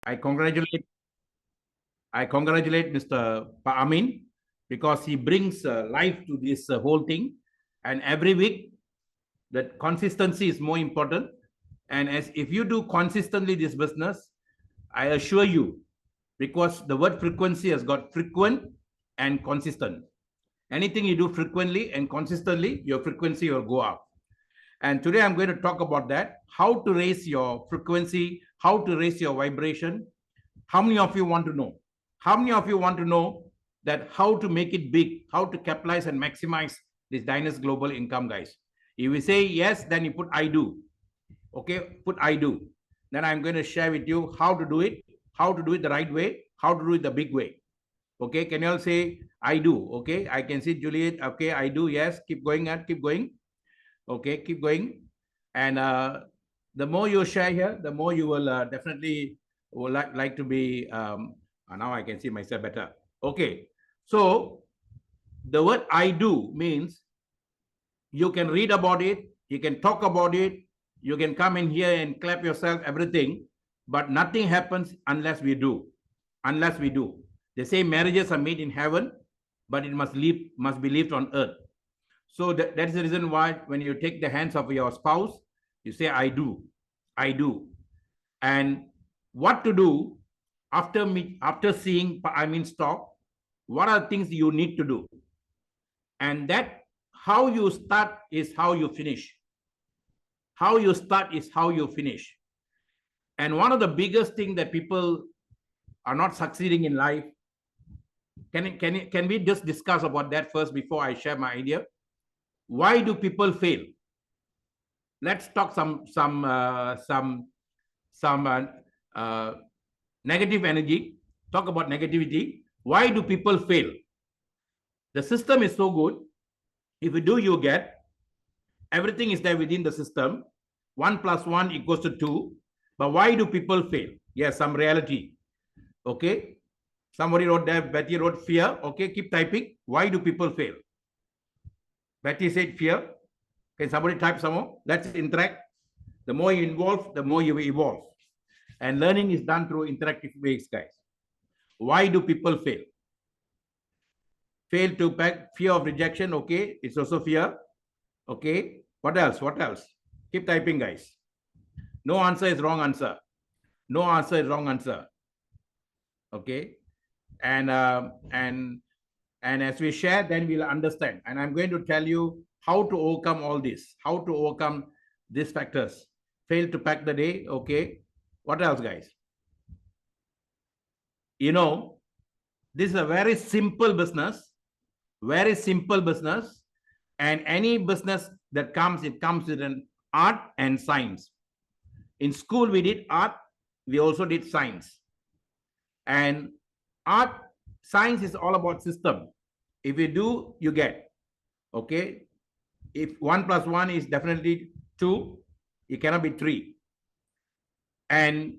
I congratulate Mr. Amin because he brings life to this whole thing. And every week, that consistency is more important. And as if you do consistently this business, I assure you, because the word frequency has got frequent and consistent. Anything you do frequently and consistently, your frequency will go up. And today I'm going to talk about that, how to raise your frequency, how to raise your vibration. How many of you want to know? How many of you want to know that how to make it big, how to capitalize and maximize this Dynas Global Income, guys? If you say yes, then you put I do. Okay, put I do. Then I'm going to share with you how to do it the right way, how to do it the big way. Okay, can you all say I do? Okay, I can see Juliet. Okay, I do. Yes, keep going and keep going. Okay, keep going. And the more you share here, the more you will definitely would like to be. Now I can see myself better. Okay, so the word I do means you can read about it, you can talk about it, you can come in here and clap yourself, everything, but nothing happens unless we do. Unless we do. They say marriages are made in heaven, but it must be lived on earth. So that's the reason why when you take the hands of your spouse, you say, I do. I do. And what to do after seeing talk, what are things you need to do? And that how you start is how you finish. How you start is how you finish. And one of the biggest things that people are not succeeding in life, can we just discuss about that first before I share my idea? Why do people fail? Let's talk some negative energy. Talk about negativity. Why do people fail? The system is so good. If you do, you get. Everything is there within the system. 1 + 1 = 2. But why do people fail? Yes, some reality. Okay. Somebody wrote there, Betty wrote fear. Okay, keep typing. Why do people fail? Betty said fear. Can somebody type some more? Let's interact. The more you involve, the more you evolve. And learning is done through interactive ways, guys. Why do people fail? Fail to pack, fear of rejection. Okay, it's also fear. Okay, what else? What else? Keep typing, guys. No answer is wrong answer. No answer is wrong answer. Okay, and as we share, then we'll understand. And I'm going to tell you how to overcome all this, how to overcome these factors. Fail to pack the day. Okay, what else, guys? You know, this is a very simple business, very simple business. And any business that comes, it comes with an art and science. In school, we did art. We also did science. And art, science is all about system. If you do, you get. Okay. If 1 + 1 is definitely 2, it cannot be 3. And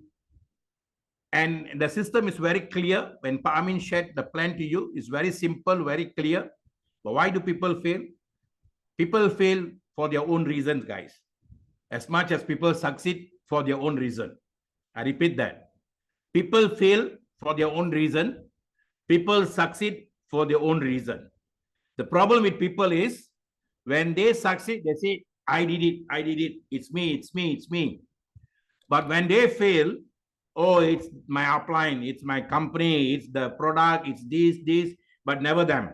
the system is very clear. When Amin shared the plan to you, it's very simple, very clear. But why do people fail? People fail for their own reasons, guys. As much as people succeed for their own reason. I repeat that. People fail for their own reason. People succeed for their own reason. The problem with people is when they succeed, they say, I did it, it's me, it's me, it's me. But when they fail, oh, it's my upline, it's my company, it's the product, it's this, but never them.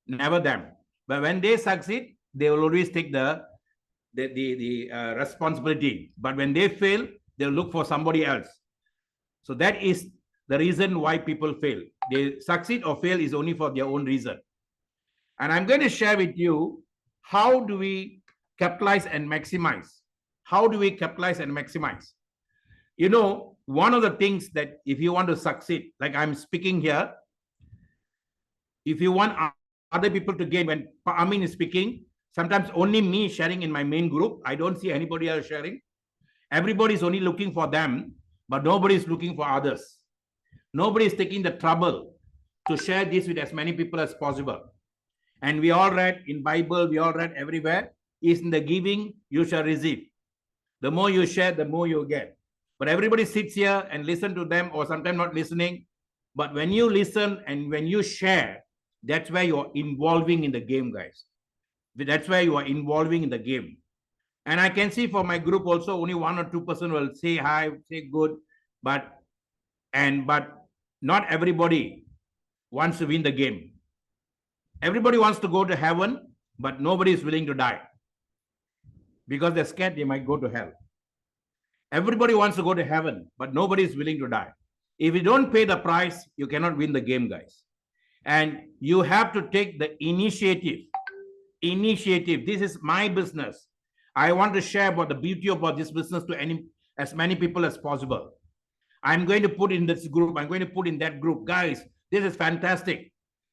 Never them. But when they succeed, they will always take the responsibility. But when they fail, they'll look for somebody else. So that is the reason why people fail. They succeed or fail is only for their own reason. And I'm going to share with you how do we capitalize and maximize. How do we capitalize and maximize? You know, one of the things that if you want to succeed, like I'm speaking here, if you want other people to gain, when Amin is speaking, sometimes only me sharing in my main group. I don't see anybody else sharing. Everybody is only looking for them, but nobody is looking for others. Nobody is taking the trouble to share this with as many people as possible. And we all read in Bible, we all read everywhere, is in the giving, you shall receive. The more you share, the more you get. But everybody sits here and listen to them, or sometimes not listening. But when you listen and when you share, that's where you're involving in the game, guys. That's where you are involving in the game. And I can see for my group also, only 1 or 2% will say hi, say good, but not everybody wants to win the game. Everybody wants to go to heaven, but nobody is willing to die because they're scared they might go to hell. Everybody wants to go to heaven, but nobody is willing to die. If you don't pay the price, you cannot win the game, guys. And you have to take the initiative. This is my business. I want to share about the beauty about this business to as many people as possible. I'm going to put in this group. I'm going to put in that group. Guys, this is fantastic.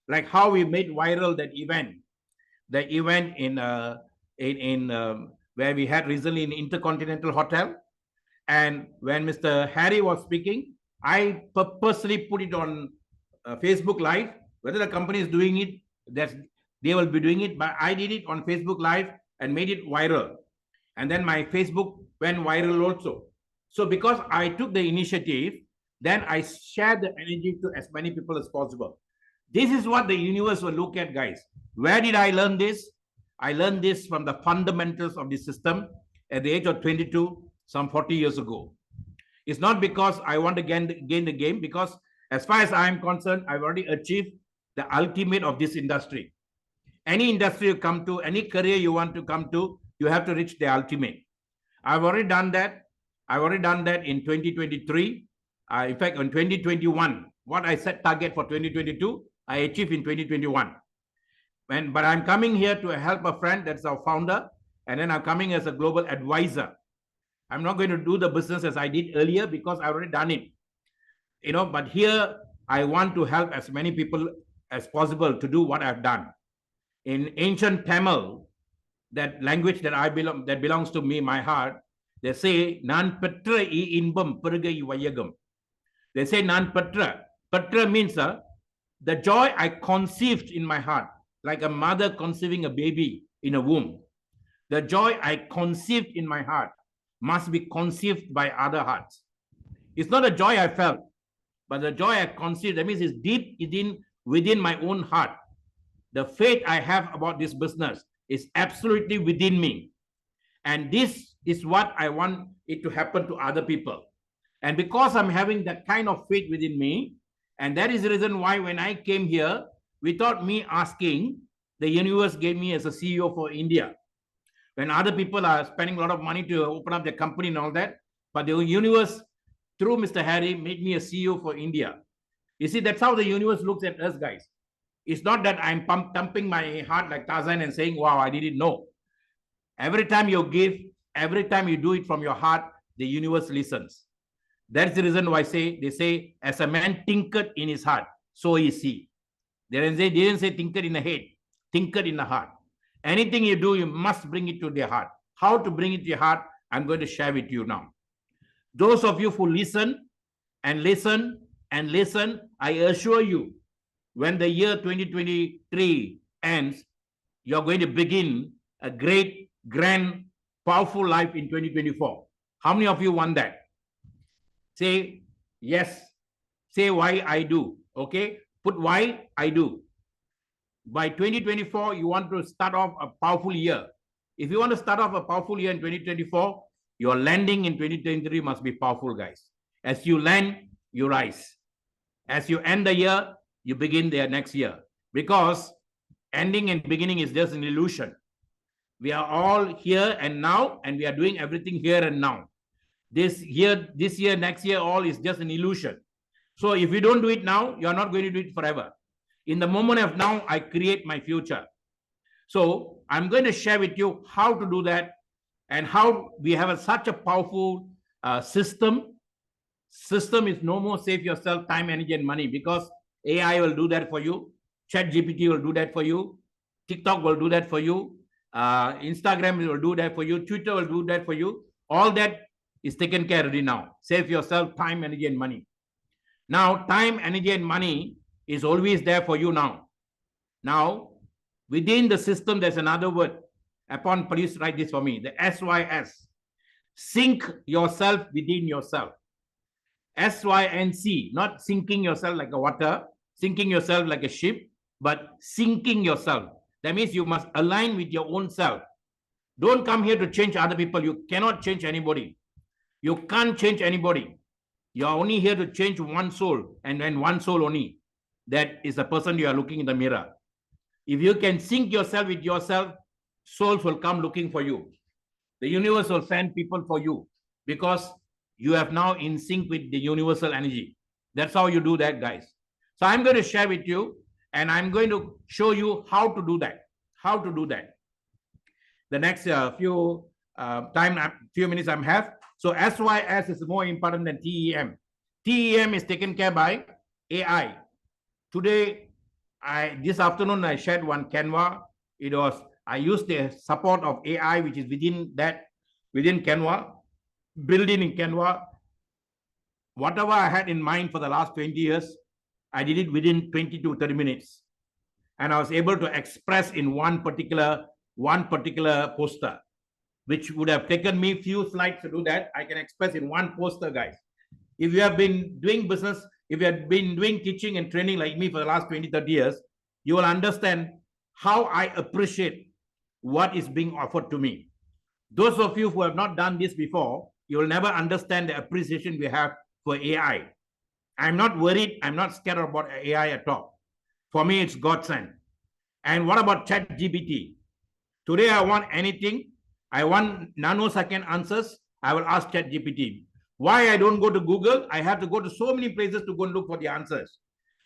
Like how we made viral that event. The event in where we had recently in Intercontinental Hotel. And when Mr. Harry was speaking, I purposely put it on Facebook Live. Whether the company is doing it, they will be doing it. But I did it on Facebook Live and made it viral. And then my Facebook went viral also. So because I took the initiative, then I shared the energy to as many people as possible. This is what the universe will look at, guys. Where did I learn this? I learned this from the fundamentals of the system at the age of 22, some 40 years ago. It's not because I want to gain the game, because as far as I'm concerned, I've already achieved the ultimate of this industry. Any industry you come to, any career you want to come to, you have to reach the ultimate. I've already done that. I've already done that in 2023. In fact, in 2021, what I set target for 2022, I achieved in 2021. But I'm coming here to help a friend, that's our founder, and then I'm coming as a global advisor. I'm not going to do the business as I did earlier because I've already done it. But here I want to help as many people as possible to do what I've done. In ancient Tamil, that language that belongs to me, my heart, they say, Nan Petra I Inbam Pergai Vayagam. They say Nan Petra. Petra means the joy I conceived in my heart, like a mother conceiving a baby in a womb. The joy I conceived in my heart must be conceived by other hearts. It's not a joy I felt, but the joy I conceived, that means it's deep within my own heart. The faith I have about this business is absolutely within me. And this is what I want it to happen to other people. And because I'm having that kind of faith within me, and that is the reason why when I came here, without me asking, the universe gave me as a CEO for India. When other people are spending a lot of money to open up their company and all that, but the universe, through Mr. Harry, made me a CEO for India. You see, that's how the universe looks at us, guys. It's not that I'm thumping my heart like Tarzan and saying, wow, I didn't know. Every time you give, every time you do it from your heart, the universe listens. That's the reason why they say, as a man tinkered in his heart, so is he. They didn't say tinkered in the head, tinkered in the heart. Anything you do, you must bring it to the heart. How to bring it to your heart, I'm going to share with you now. Those of you who listen and listen and listen, I assure you, when the year 2023 ends, you're going to begin a great, grand, powerful life in 2024. How many of you want that? Say yes. Say why I do. Okay? Put why I do. By 2024, you want to start off a powerful year. If you want to start off a powerful year in 2024, your landing in 2023 must be powerful, guys. As you land, you rise. As you end the year, you begin the next year. Because ending and beginning is just an illusion. We are all here and now, and we are doing everything here and now. This year, next year, all is just an illusion. So if you don't do it now, you're not going to do it forever. In the moment of now, I create my future. So I'm going to share with you how to do that and how we have such a powerful system. System is no more save yourself time, energy, and money, because AI will do that for you. ChatGPT will do that for you. TikTok will do that for you. Instagram will do that for you. Twitter will do that for you. All that is taken care of now. Save yourself time, energy, and money. Now, time, energy, and money is always there for you now. Now, within the system, there's another word. Please write this for me. The SYS. Sync yourself within yourself. S-Y-N-C, not sinking yourself like a water, sinking yourself like a ship, but sinking yourself. That means you must align with your own self. Don't come here to change other people. You cannot change anybody. You can't change anybody. You are only here to change one soul, and then one soul only. That is the person you are looking in the mirror. If you can sync yourself with yourself, souls will come looking for you. The universe will send people for you because you have now in sync with the universal energy. That's how you do that, guys. So I'm going to share with you, and I'm going to show you how to do that. How to do that. The next few minutes I have. So SYS is more important than TEM. TEM is taken care by AI. Today, this afternoon I shared one Canva. I used the support of AI, which is within Canva, building in Canva. Whatever I had in mind for the last 20 years, I did it within 20 to 30 minutes. And I was able to express in one particular poster, which would have taken me few slides to do that. I can express in one poster, guys. If you have been doing business, if you have been doing teaching and training like me for the last 20, 30 years, you will understand how I appreciate what is being offered to me. Those of you who have not done this before, you will never understand the appreciation we have for AI. I'm not worried. I'm not scared about AI at all. For me, it's godsend. And what about ChatGPT? Today, I want anything. I want nanosecond answers. I will ask ChatGPT. Why I don't go to Google? I have to go to so many places to go and look for the answers.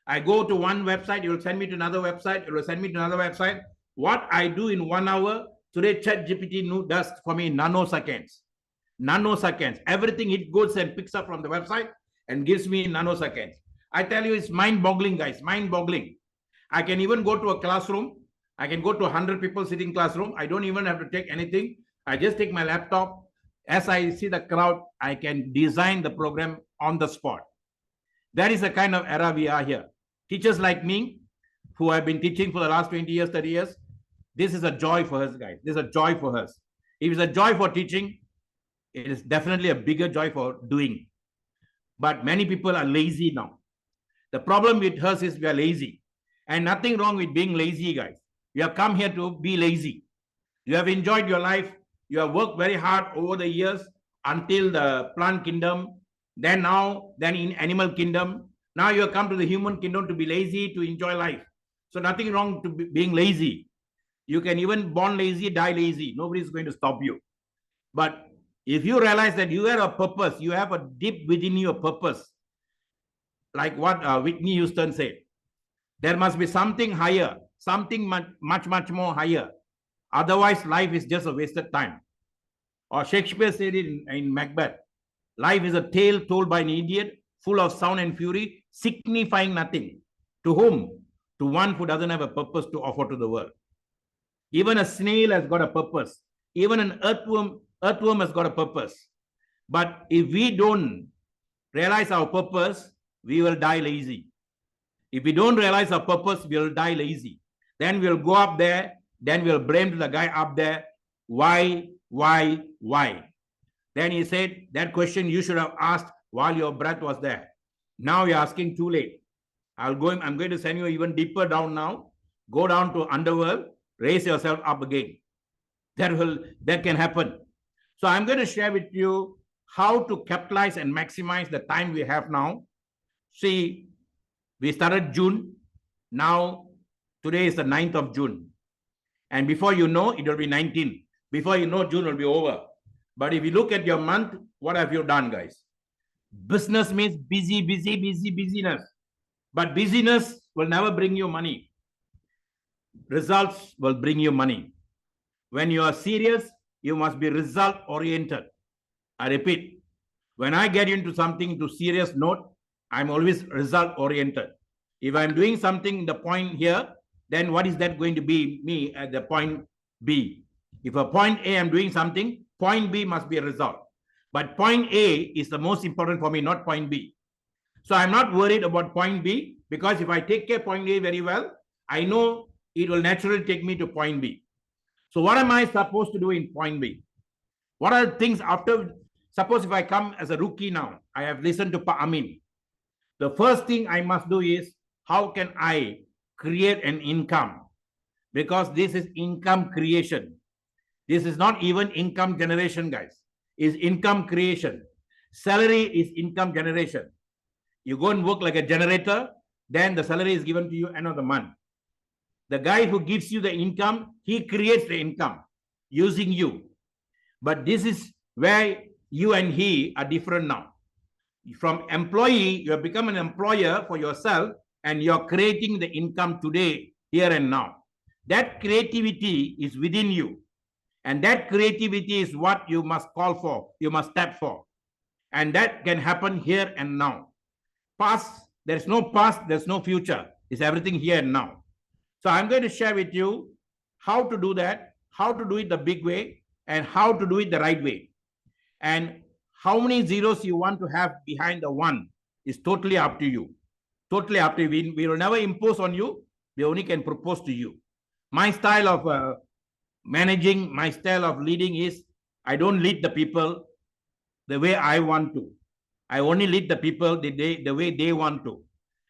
I go to one website, it will send me to another website, it will send me to another website. What I do in 1 hour, today ChatGPT does for me in nanoseconds. Nanoseconds. Everything it goes and picks up from the website and gives me in nanoseconds. I tell you, it's mind-boggling, guys, mind-boggling. I can even go to a classroom. I can go to 100 people sitting classroom. I don't even have to take anything. I just take my laptop. As I see the crowd, I can design the program on the spot. That is the kind of era we are here. Teachers like me, who have been teaching for the last 20 years, 30 years, this is a joy for us, guys. This is a joy for us. If it's a joy for teaching, it is definitely a bigger joy for doing. But many people are lazy now. The problem with us is we are lazy. And nothing wrong with being lazy, guys. You have come here to be lazy. You have enjoyed your life. You have worked very hard over the years until the plant kingdom, then in animal kingdom. Now you have come to the human kingdom to be lazy, to enjoy life. So nothing wrong to being lazy. You can even born lazy, die lazy. Nobody is going to stop you. But if you realize that you have a purpose, you have a deep within you a purpose, like what Whitney Houston said, there must be something higher, something much more higher. Otherwise, life is just a wasted time. Or Shakespeare said it in Macbeth, life is a tale told by an idiot, full of sound and fury, signifying nothing. To whom? To one who doesn't have a purpose to offer to the world. Even a snail has got a purpose. Even an earthworm has got a purpose. But if we don't realize our purpose, we will die lazy. If we don't realize our purpose, we will die lazy. Then we'll go up there. Then we'll blame the guy up there. Why? Then he said, that question you should have asked while your breath was there. Now you're asking too late. I'm going to send you even deeper down now. Go down to underworld, raise yourself up again. That can happen. So I'm going to share with you how to capitalize and maximize the time we have now. See, we started June. Now, today is the 9th of June. And before you know, it will be 19. Before you know, June will be over. But if you look at your month, what have you done, guys? Business means busyness. But busyness will never bring you money. Results will bring you money. When you are serious, you must be result-oriented. I repeat, when I get into something to serious note, I'm always result-oriented. If I'm doing something in the point here, then what is that going to be me at the point B? If a point A, I'm doing something, point B must be a result. But point A is the most important for me, not point B. So I'm not worried about point B, because if I take care of point A very well, I know it will naturally take me to point B. So what am I supposed to do in point B? What are the things after? Suppose if I come as a rookie now, I have listened to Amin. The first thing I must do is, how can I create an income? Because this is income creation. This is not even income generation, guys. It's income creation. Salary is income generation. You go and work like a generator, then the salary is given to you end of the month. The guy who gives you the income, he creates the income using you. But this is where you and he are different now. From employee, you have become an employer for yourself, and you're creating the income today, here and now. That creativity is within you. And that creativity is what you must call for, you must tap for. And that can happen here and now. Past, there's no past, there's no future. It's everything here and now. So I'm going to share with you how to do that, how to do it the big way, and how to do it the right way. And how many zeros you want to have behind the one is totally up to you. Totally up to you. We will never impose on you. We only can propose to you. My style of managing, my style of leading is, I don't lead the people the way I want to. I only lead the people the way they want to.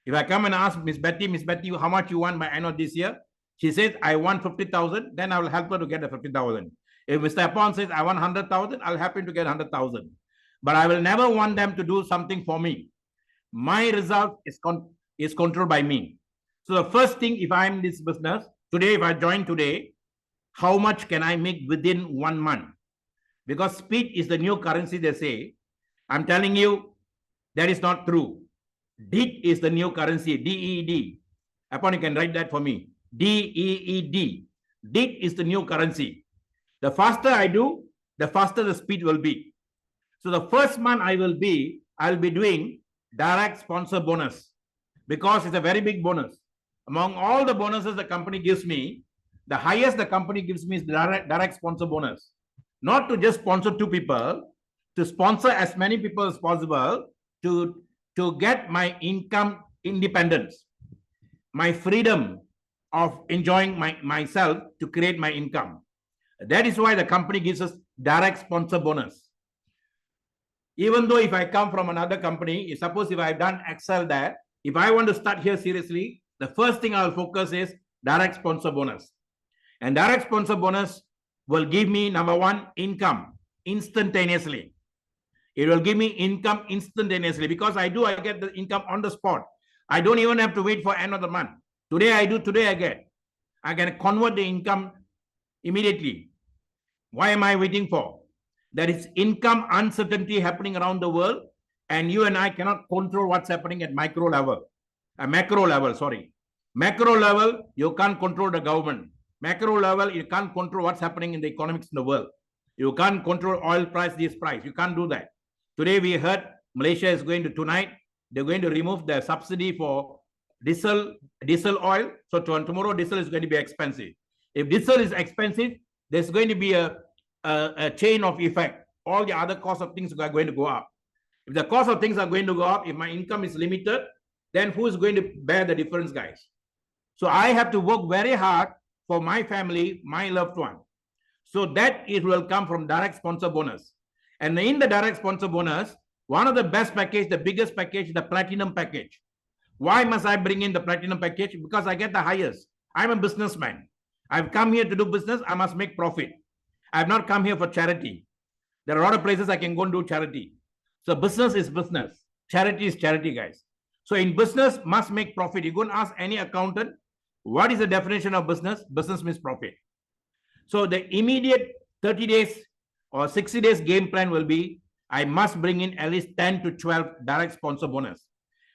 If I come and ask Miss Betty, how much you want by end of this year? She says, I want 50,000. Then I will help her to get the 50,000. If Mr. Apon says, I want 100,000, I'll help him to get 100,000. But I will never want them to do something for me. My result is controlled by me. So the first thing, if I'm in this business, today, if I join today, how much can I make within 1 month? Because speed is the new currency, they say. I'm telling you, that is not true. Deed is the new currency, D-E-E-D. Upon you can write that for me. D-E-E-D. Deed is the new currency. The faster I do, the faster the speed will be. So the first month I'll be doing direct sponsor bonus, because it's a very big bonus. Among all the bonuses the company gives me, the highest the company gives me is direct sponsor bonus. Not to just sponsor 2 people, to sponsor as many people as possible to get my income independence, my freedom of enjoying myself to create my income. That is why the company gives us direct sponsor bonus. Even though if I come from another company, suppose if I've done Excel there, if I want to start here seriously, the first thing I'll focus is direct sponsor bonus. And direct sponsor bonus will give me, number one, income instantaneously. It will give me income instantaneously, because I get the income on the spot. I don't even have to wait for end of the month. Today I do, today I get. I can convert the income immediately. Why am I waiting for? There is income uncertainty happening around the world, and you and I cannot control what's happening at macro level. Macro level, you can't control the government. Macro level, you can't control what's happening in the economics in the world. You can't control oil price, this price. You can't do that. Today we heard Malaysia is going to, tonight, they're going to remove the subsidy for diesel oil. So tomorrow diesel is going to be expensive. If diesel is expensive, there's going to be a chain of effect. All the other cost of things are going to go up. If the cost of things are going to go up, if my income is limited, then who is going to bear the difference, guys? So I have to work very hard for my family, my loved one. So that it will come from direct sponsor bonus. And in the direct sponsor bonus, one of the best package, the biggest package, the platinum package. Why must I bring in the platinum package? Because I get the highest. I'm a businessman. I've come here to do business. I must make profit. I've not come here for charity. There are a lot of places I can go and do charity. So business is business. Charity is charity, guys. So in business, must make profit. You go and ask any accountant, what is the definition of business? Business means profit. So the immediate 30 days or 60 days game plan will be, I must bring in at least 10 to 12 direct sponsor bonus.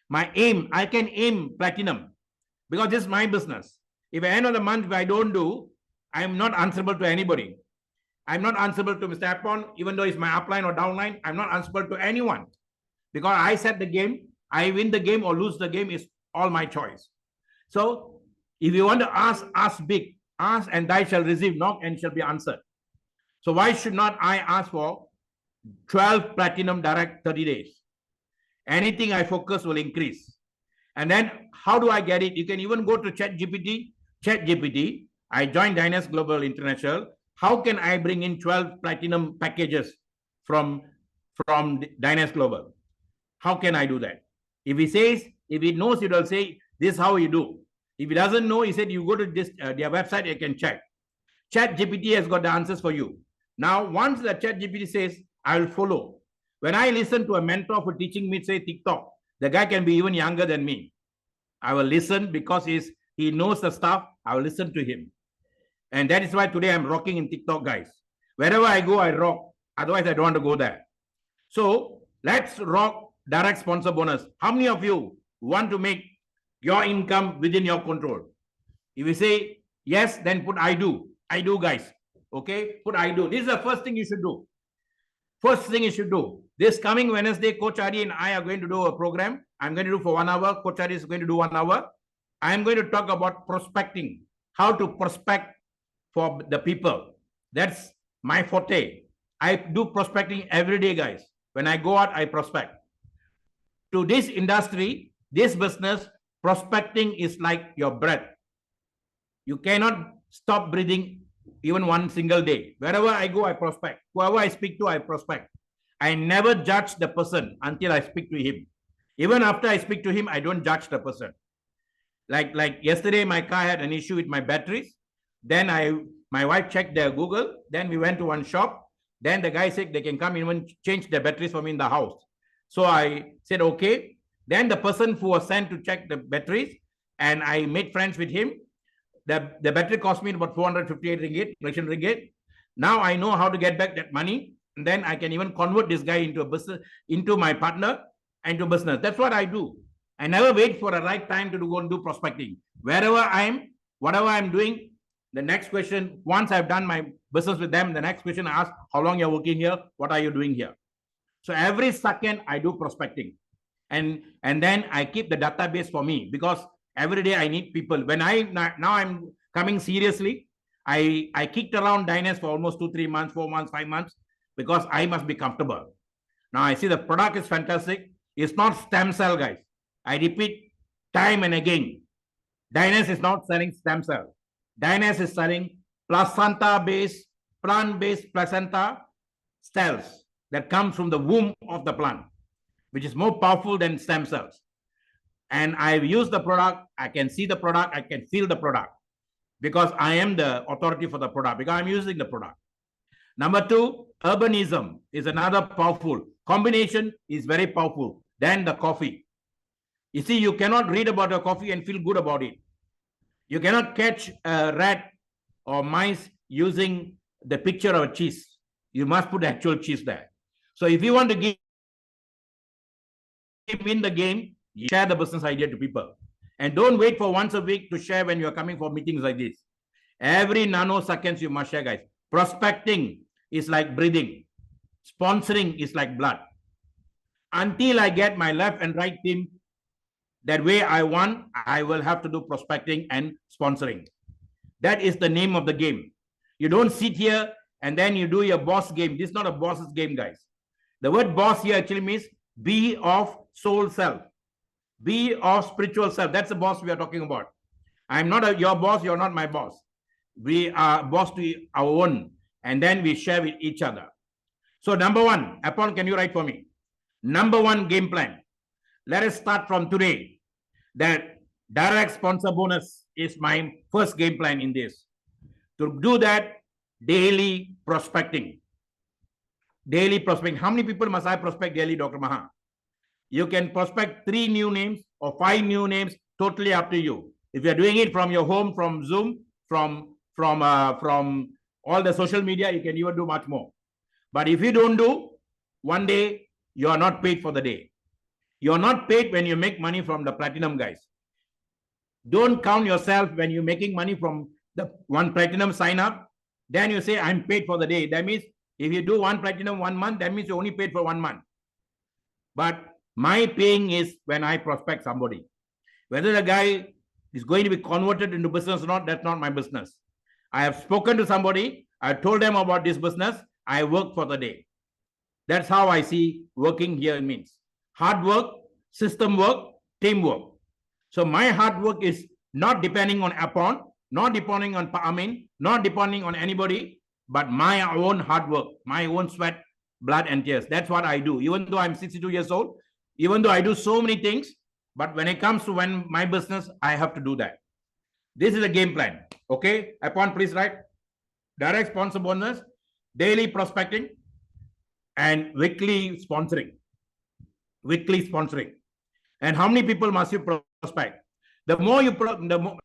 My aim, I can aim platinum, because this is my business. If at the end of the month, if I don't do, I'm not answerable to anybody. I'm not answerable to Mr. Apon, even though it's my upline or downline. I'm not answerable to anyone, because I set the game. I win the game or lose the game is all my choice. So if you want to ask big. Ask and thou shall receive, knock and shall be answered. So why should not I ask for 12 platinum direct 30 days? Anything I focus will increase. And then how do I get it? You can even go to ChatGPT. I joined Dynas Global International. How can I bring in 12 platinum packages from Dynas Global? How can I do that? If he knows, he will say, this is how you do. If he doesn't know, he said, you go to this their website, you can check. ChatGPT has got the answers for you. Now, once the ChatGPT says, I will follow. When I listen to a mentor for teaching me, say, TikTok, the guy can be even younger than me. I will listen because he knows the stuff. I will listen to him. And that is why today I'm rocking in TikTok, guys. Wherever I go, I rock. Otherwise, I don't want to go there. So let's rock direct sponsor bonus. How many of you want to make your income within your control? If you say yes, then put I do. I do, guys. Okay, put I do. This is the first thing you should do. First thing you should do. This coming Wednesday, Coach Adi and I are going to do a program. I'm going to do for 1 hour. Coach Adi is going to do 1 hour. I'm going to talk about prospecting. How to prospect for the people. That's my forte. I do prospecting every day, guys. When I go out, I prospect. To this industry, this business, prospecting is like your breath. You cannot stop breathing even one single day. Wherever I go, I prospect. Whoever I speak to, I prospect. I never judge the person until I speak to him. Even after I speak to him, I don't judge the person. Like yesterday, my car had an issue with my batteries. Then my wife checked their Google. Then we went to one shop. Then the guy said they can come even change the batteries for me in the house. So I said, okay. Then the person who was sent to check the batteries, and I made friends with him. The battery cost me about 458 ringgit, Malaysian ringgit. Now I know how to get back that money. And then I can even convert this guy into a business, into my partner, and to business. That's what I do. I never wait for the right time to go and do prospecting. Wherever I am, whatever I'm doing, the next question, once I've done my business with them, the next question I ask, how long you're working here? What are you doing here? So every second I do prospecting. And then I keep the database for me because every day I need people. When now I'm coming seriously, I kicked around diners for almost 2, 3 months, 4 months, 5 months, because I must be comfortable. Now I see the product is fantastic. It's not stem cell, guys. I repeat time and again. Diners is not selling stem cell. Diners is selling placenta-based, plant-based placenta cells that comes from the womb of the plant, which is more powerful than stem cells. And I've used the product. I can see the product. I can feel the product because I am the authority for the product because I'm using the product. Number 2, urbanism is another powerful. Combination is very powerful. Then the coffee. You see, you cannot read about your coffee and feel good about it. You cannot catch a rat or mice using the picture of a cheese. You must put actual cheese there. So if you want to win the game, you share the business idea to people. And don't wait for once a week to share when you're coming for meetings like this. Every nanoseconds you must share, guys. Prospecting is like breathing. Sponsoring is like blood. Until I get my left and right team that way I want, I will have to do prospecting and sponsoring. That is the name of the game. You don't sit here and then you do your boss game. This is not a boss's game, guys. The word boss here actually means be of soul self. Be of spiritual self. That's the boss we are talking about. I'm not your boss. You're not my boss. We are boss to our own. And then we share with each other. So number 1, Apon, can you write for me? Number 1 game plan. Let us start from today. That direct sponsor bonus is my first game plan in this. To do that, daily prospecting. Daily prospecting. How many people must I prospect daily, Dr. Maha? You can prospect 3 new names or 5 new names, totally up to you. If you're doing it from your home, from Zoom, from all the social media, you can even do much more. But if you don't do, one day, you are not paid for the day. You're not paid when you make money from the platinum, guys. Don't count yourself when you're making money from the 1 platinum sign up. Then you say, I'm paid for the day. That means if you do 1 platinum 1 month, that means you only paid for 1 month. But my paying is when I prospect somebody. Whether the guy is going to be converted into business or not, that's not my business. I have spoken to somebody. I told them about this business. I work for the day. That's how I see working here means. Hard work, system work, teamwork. So my hard work is not depending on Apon, not depending on Amin, not depending on anybody, but my own hard work, my own sweat, blood and tears. That's what I do. Even though I'm 62 years old, Even though I do so many things, but when it comes to my business, I have to do that. This is a game plan. Okay. Upon please write direct sponsor bonus, daily prospecting, and weekly sponsoring. Weekly sponsoring. And how many people must you prospect? The more you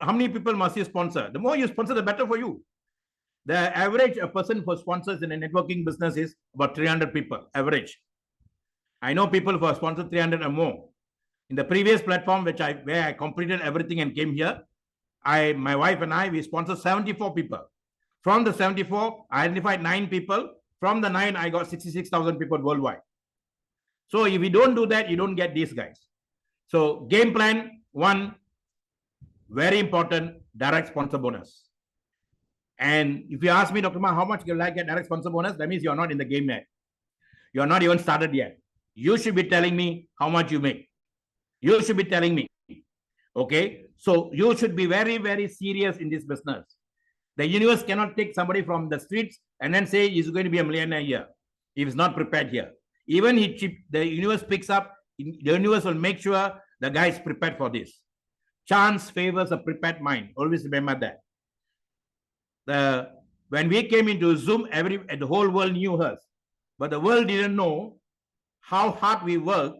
how many people must you sponsor? The more you sponsor, the better for you. The average a person for sponsors in a networking business is about 300 people average. I know people who have sponsored 300 or more. In the previous platform, where I completed everything and came here, my wife and I, we sponsored 74 people. From the 74, I identified 9 people. From the 9, I got 66,000 people worldwide. So if you don't do that, you don't get these guys. So game plan 1, very important, direct sponsor bonus. And if you ask me, Dr. Ma, how much will I get direct sponsor bonus? That means you're not in the game yet. You're not even started yet. You should be telling me how much you make. You should be telling me. Okay. So you should be very, very serious in this business. The universe cannot take somebody from the streets and then say he's going to be a millionaire here if he's not prepared here. Even the universe picks up, the universe will make sure the guy is prepared for this. Chance favors a prepared mind. Always remember that. When we came into Zoom, the whole world knew us, but the world didn't know how hard we worked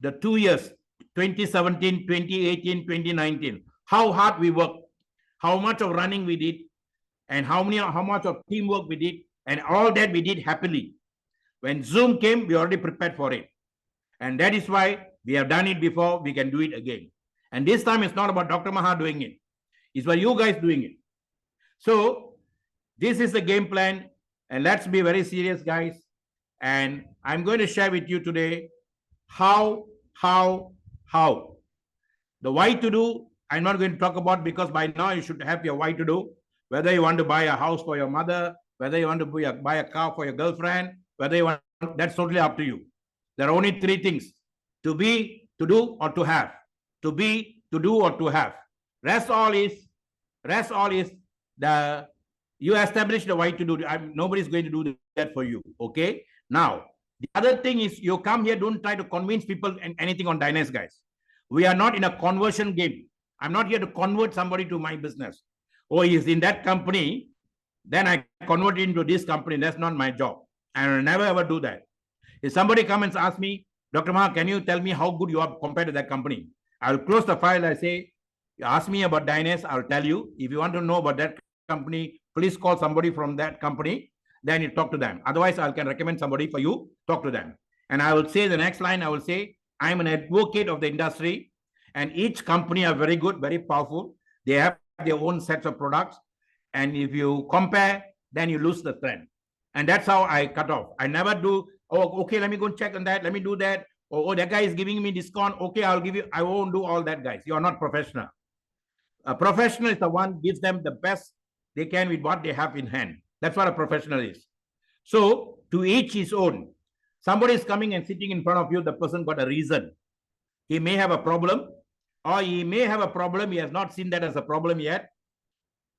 the 2 years, 2017, 2018, 2019, how hard we worked, how much of running we did, and how much of teamwork we did, and all that we did happily. When Zoom came, we already prepared for it. And that is why we have done it before, we can do it again. And this time it's not about Dr. Maha doing it. It's about you guys doing it. So this is the game plan. And let's be very serious, guys. And I'm going to share with you today how. The why to do, I'm not going to talk about, because by now you should have your why to do. Whether you want to buy a house for your mother, whether you want to buy a car for your girlfriend, whether you want, that's totally up to you. There are only 3 things: to be, to do, or to have. To be, to do, or to have. Rest all is you establish the why to do. Nobody's going to do that for you. Okay. Now, the other thing is, you come here, don't try to convince people anything on Dynas, guys. We are not in a conversion game. I'm not here to convert somebody to my business. Oh, he's in that company, then I convert into this company. That's not my job. I will never ever do that. If somebody comes and asks me, Dr. Maha, can you tell me how good you are compared to that company? I'll close the file. I say, you ask me about Dynas, I'll tell you. If you want to know about that company, please call somebody from that company. Then you talk to them. Otherwise, I can recommend somebody for you, talk to them. And I will say the next line, I will say, I'm an advocate of the industry, and each company are very good, very powerful. They have their own sets of products. And if you compare, then you lose the trend. And that's how I cut off. I never do, oh, okay, let me go check on that. Let me do that. Oh, that guy is giving me discount. Okay, I'll give you. I won't do all that, guys. You're not professional. A professional is the one gives them the best they can with what they have in hand. That's what a professional is. So to each his own. Somebody is coming and sitting in front of you. The person got a reason. He may have a problem, or he may have a problem. He has not seen that as a problem yet.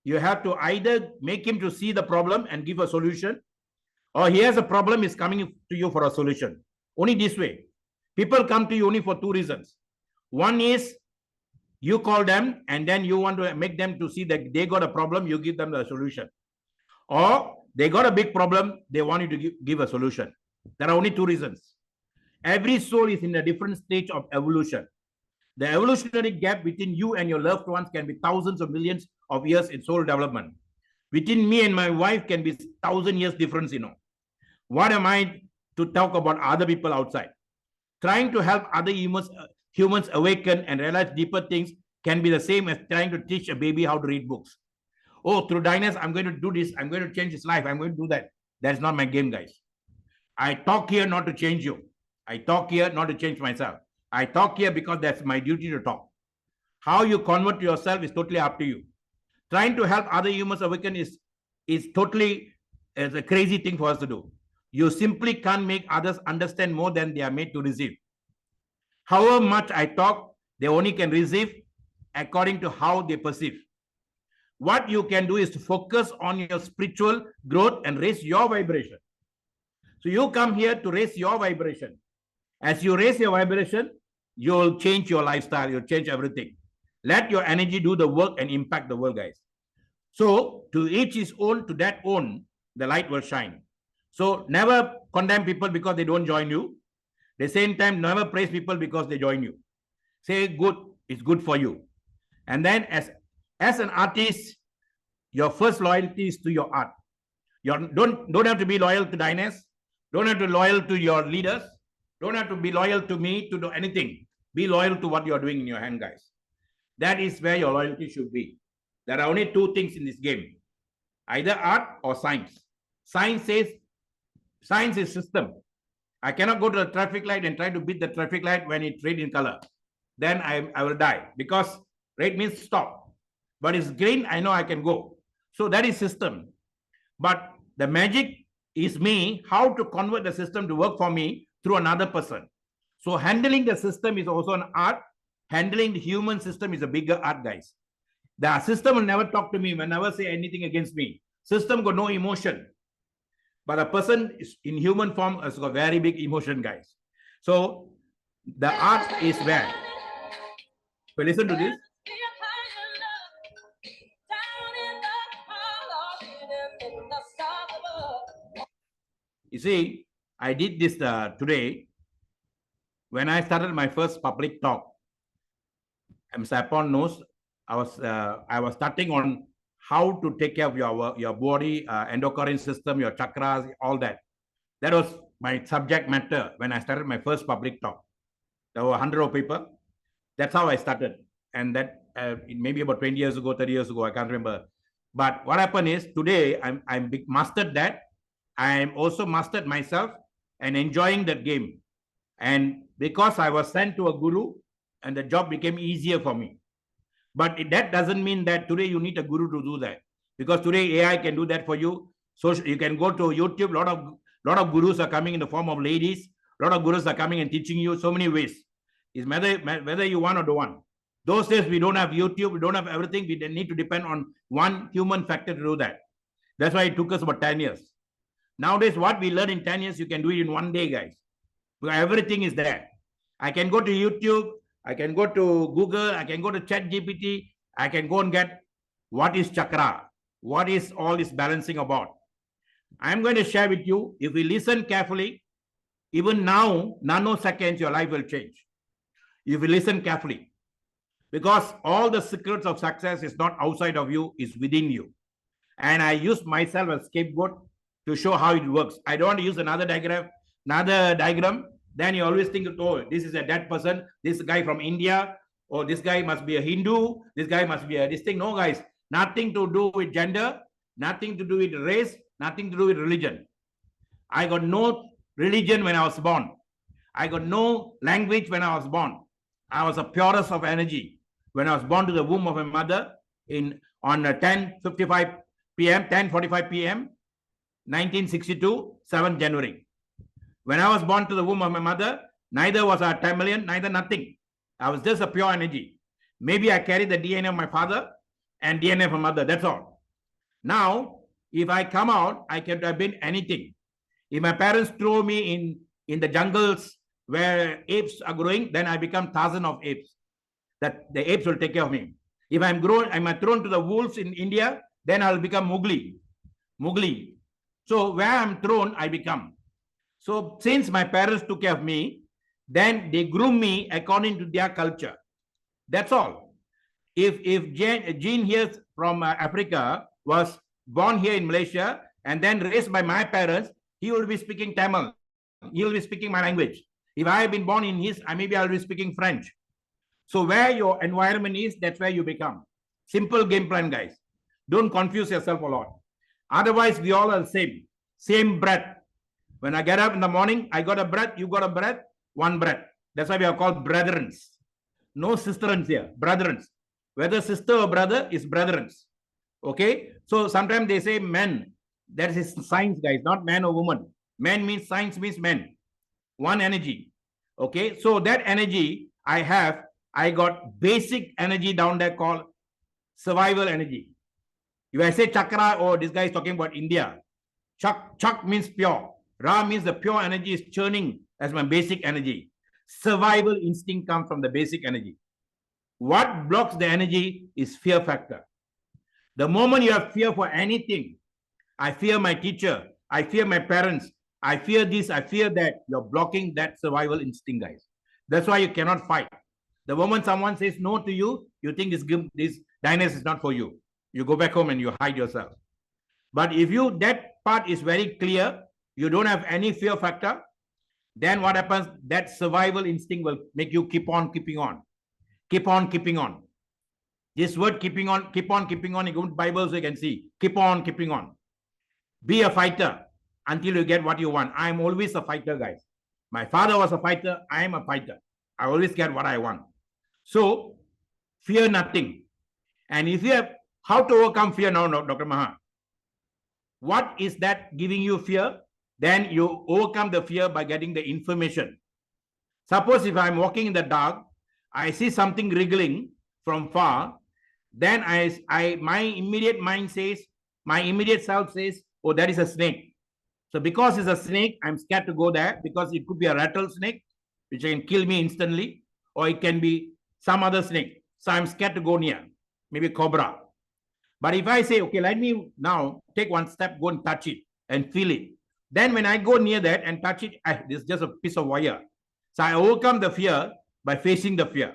You have to either make him to see the problem and give a solution, or he has a problem, is coming to you for a solution. Only this way. People come to you only for 2 reasons. One is you call them and then you want to make them to see that they got a problem, you give them the solution. Or they got a big problem, they want you to give a solution. There are only 2 reasons. Every soul is in a different stage of evolution. The evolutionary gap between you and your loved ones can be thousands of millions of years in soul development. Between me and my wife can be 1,000 years difference, you know. What am I to talk about other people outside? Trying to help other humans awaken and realize deeper things can be the same as trying to teach a baby how to read books. Oh, through Dynas, I'm going to do this. I'm going to change his life. I'm going to do that. That's not my game, guys. I talk here not to change you. I talk here not to change myself. I talk here because that's my duty to talk. How you convert yourself is totally up to you. Trying to help other humans awaken is totally a crazy thing for us to do. You simply can't make others understand more than they are made to receive. However much I talk, they only can receive according to how they perceive. What you can do is to focus on your spiritual growth and raise your vibration. So you come here to raise your vibration. As you raise your vibration, you'll change your lifestyle, you'll change everything. Let your energy do the work and impact the world, guys. So to each his own, to that own, the light will shine. So never condemn people because they don't join you. At the same time, never praise people because they join you. Say good, it's good for you. And then as an artist, your first loyalty is to your art. You don't have to be loyal to Diners, don't have to be loyal to your leaders, don't have to be loyal to me to do anything. Be loyal to what you're doing in your hand, guys. That is where your loyalty should be. There are only two things in this game, either art or science. Science is system. I cannot go to the traffic light and try to beat the traffic light when it's red in color. Then I will die, because red means stop. But it's green, I know I can go. So that is system. But the magic is me, how to convert the system to work for me through another person. So handling the system is also an art. Handling the human system is a bigger art, guys. The system will never talk to me, will never say anything against me. System got no emotion. But a person is in human form has got very big emotion, guys. So the art is where. So listen to this. You see, I did this today when I started my first public talk. Mr. Apon knows I was starting on how to take care of your body, endocrine system, your chakras, all that. That was my subject matter when I started my first public talk. There were 100 people. That's how I started. And that maybe about 20 years ago, 30 years ago, I can't remember. But what happened is today I'm mastered that. I'm also mastered myself and enjoying that game. And because I was sent to a guru, and the job became easier for me. But that doesn't mean that today you need a guru to do that. Because today AI can do that for you. So you can go to YouTube. A lot of gurus are coming in the form of ladies. A lot of gurus are coming and teaching you so many ways. It's whether you want or don't want. Those days we don't have YouTube, we don't have everything. We need to depend on one human factor to do that. That's why it took us about 10 years. Nowadays, what we learn in 10 years, you can do it in one day, guys. Because everything is there. I can go to YouTube, I can go to Google, I can go to ChatGPT, I can go and get what is chakra, what is all this balancing about. I'm going to share with you, if we listen carefully, even now, nanoseconds, your life will change. If you listen carefully. Because all the secrets of success is not outside of you, it's within you. And I use myself as scapegoat to show how it works. I don't want to use another diagram. Then you always think, oh, this is a dead person, this guy from India, or this guy must be a Hindu, this guy must be a this thing. No, guys, nothing to do with gender, nothing to do with race, nothing to do with religion. I got no religion when I was born. I got no language when I was born. I was the purest of energy. When I was born to the womb of my mother on 10:45 p.m., 10:45 p.m., 1962, 7th January. When I was born to the womb of my mother, neither was I a Tamilian, neither nothing. I was just a pure energy. Maybe I carried the DNA of my father and DNA of my mother, that's all. Now, if I come out, I could have been anything. If my parents throw me in the jungles where apes are growing, then I become Tarzan of apes. That the apes will take care of me. If I'm thrown to the wolves in India, then I'll become Mowgli. So where I'm thrown, I become. So since my parents took care of me, then they groom me according to their culture. That's all. If Jean here from Africa was born here in Malaysia and then raised by my parents, he will be speaking Tamil. He will be speaking my language. If I have been born in his, maybe I'll be speaking French. So where your environment is, that's where you become. Simple game plan, guys. Don't confuse yourself a lot. Otherwise, we all are the same. Same breath. When I get up in the morning, I got a breath, you got a breath, one breath. That's why we are called brethrens. No sisterens here, brethrens. Whether sister or brother is brethrens. Okay? So sometimes they say men. That is science, guys, not man or woman. Man means science means men. One energy. Okay? So that energy I got basic energy down there called survival energy. If I say chakra, oh, this guy is talking about India. Chak means pure. Ra means the pure energy is churning as my basic energy. Survival instinct comes from the basic energy. What blocks the energy is fear factor. The moment you have fear for anything, I fear my teacher, I fear my parents, I fear this, I fear that, you're blocking that survival instinct, guys. That's why you cannot fight. The moment someone says no to you, you think this diners is not for you. You go back home and you hide yourself. But if that part is very clear, you don't have any fear factor, then what happens? That survival instinct will make you keep on keeping on. Keep on keeping on. This word keep on keeping on, you go to Bible so you can see. Keep on keeping on. Be a fighter until you get what you want. I'm always a fighter, guys. My father was a fighter. I am a fighter. I always get what I want. So, fear nothing. And if you have, how to overcome fear now, Dr. Maha? What is that giving you fear? Then you overcome the fear by getting the information. Suppose if I'm walking in the dark, I see something wriggling from far, then my immediate mind says, my immediate self says, oh, that is a snake. So because it's a snake, I'm scared to go there because it could be a rattlesnake, which can kill me instantly, or it can be some other snake. So I'm scared to go near, maybe cobra. But if I say, okay, let me now take one step, go and touch it and feel it. Then when I go near that and touch it, this is just a piece of wire. So I overcome the fear by facing the fear.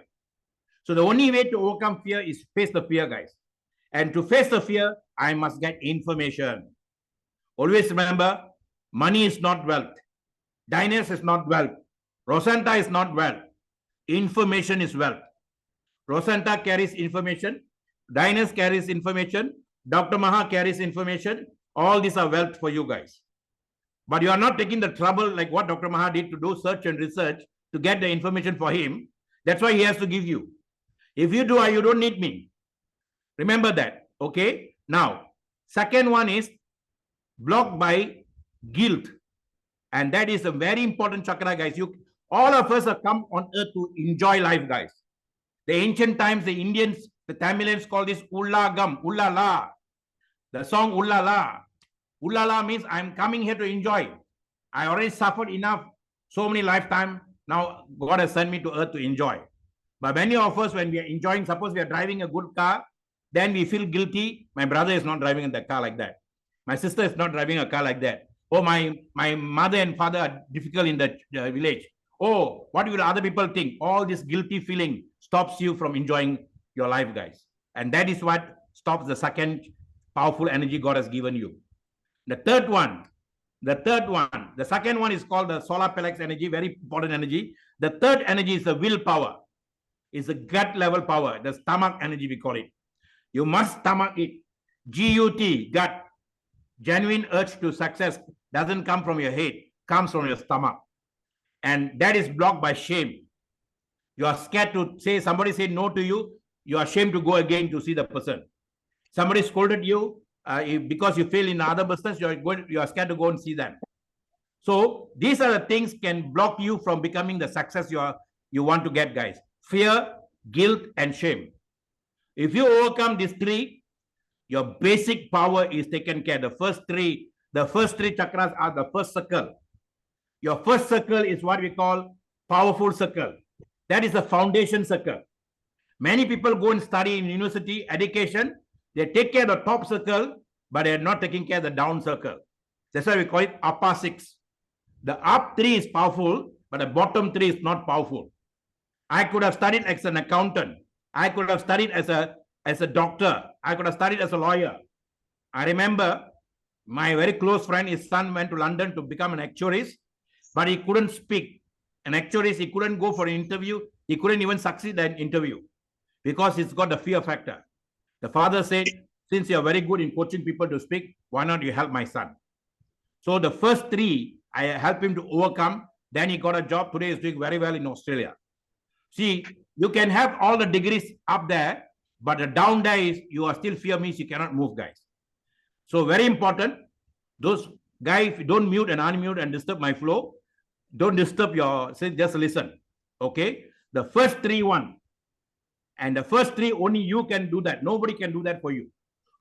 So the only way to overcome fear is face the fear, guys. And to face the fear, I must get information. Always remember, money is not wealth. Diners is not wealth. Rosanta is not wealth. Information is wealth. Rosanta carries information. Diners carries information. Dr. Maha carries information. All these are wealth for you guys. But you are not taking the trouble like what Dr. Maha did to do search and research to get the information for him. That's why he has to give you. If you do, you don't need me. Remember that. Okay. Now, second one is blocked by guilt. And that is a very important chakra, guys. All of us have come on earth to enjoy life, guys. The ancient times, the Indians, the Tamilians call this ullagam, ullala. The song ullala. Ullala means I'm coming here to enjoy. I already suffered enough, so many lifetimes. Now God has sent me to earth to enjoy. But many of us, when we are enjoying, suppose we are driving a good car, then we feel guilty. My brother is not driving in the car like that. My sister is not driving a car like that. Oh, my mother and father are difficult in the village. Oh, what will other people think? All this guilty feeling stops you from enjoying your life, guys. And that is what stops the second powerful energy God has given you. The second one is called the solar plexus energy, very important energy. The third energy is the willpower. It's the gut level power, the stomach energy we call it. You must stomach it. G-U-T, gut. Genuine urge to success doesn't come from your head, comes from your stomach. And that is blocked by shame. You are scared to say, somebody say no to you, you are ashamed to go again to see the person. Somebody scolded you because you fail in other business, you are scared to go and see them. So these are the things can block you from becoming the success you want to get, guys. Fear, guilt, and shame. If you overcome these three, your basic power is taken care. The first three chakras are the first circle. Your first circle is what we call powerful circle. That is the foundation circle. Many people go and study in university, education. They take care of the top circle, but they are not taking care of the down circle. That's why we call it upper six. The up three is powerful, but the bottom three is not powerful. I could have studied as an accountant. I could have studied as a doctor. I could have studied as a lawyer. I remember my very close friend, his son went to London to become an actuary, but he couldn't speak. An actuary, he couldn't go for an interview. He couldn't even succeed at an interview because he's got the fear factor. The father said, since you're very good in coaching people to speak, why not you help my son? So the first three, I helped him to overcome. Then he got a job. Today he's doing very well in Australia. See, you can have all the degrees up there, but the down there is you are still fear means you cannot move, guys. So very important. Those guys, don't mute and unmute and disturb my flow. Don't disturb just listen. Okay. The first three one. And the first three, only you can do that. Nobody can do that for you.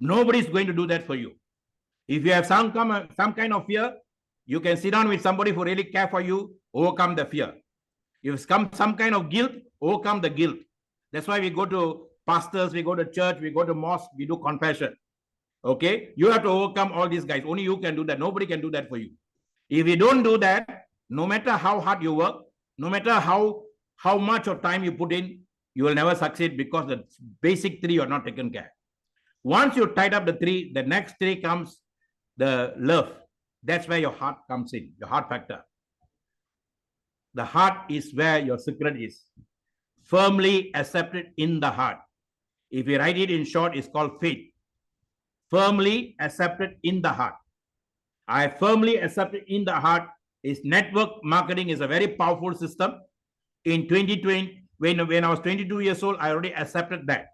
Nobody is going to do that for you. If you have some kind of fear, you can sit down with somebody who really care for you, overcome the fear. If it's some kind of guilt, overcome the guilt. That's why we go to pastors, we go to church, we go to mosque, we do confession. Okay, you have to overcome all these guys. Only you can do that. Nobody can do that for you. If you don't do that, no matter how hard you work, no matter how much of time you put in, you will never succeed, because the basic three are not taken care. Once you tied up the three, the next three comes the love. That's where your heart comes in, your heart factor. The heart is where your secret is. Firmly accepted in the heart. If you write it in short, it's called faith. Firmly accepted in the heart. I firmly accepted in the heart is network marketing is a very powerful system. In 2020, when I was 22 years old, I already accepted that.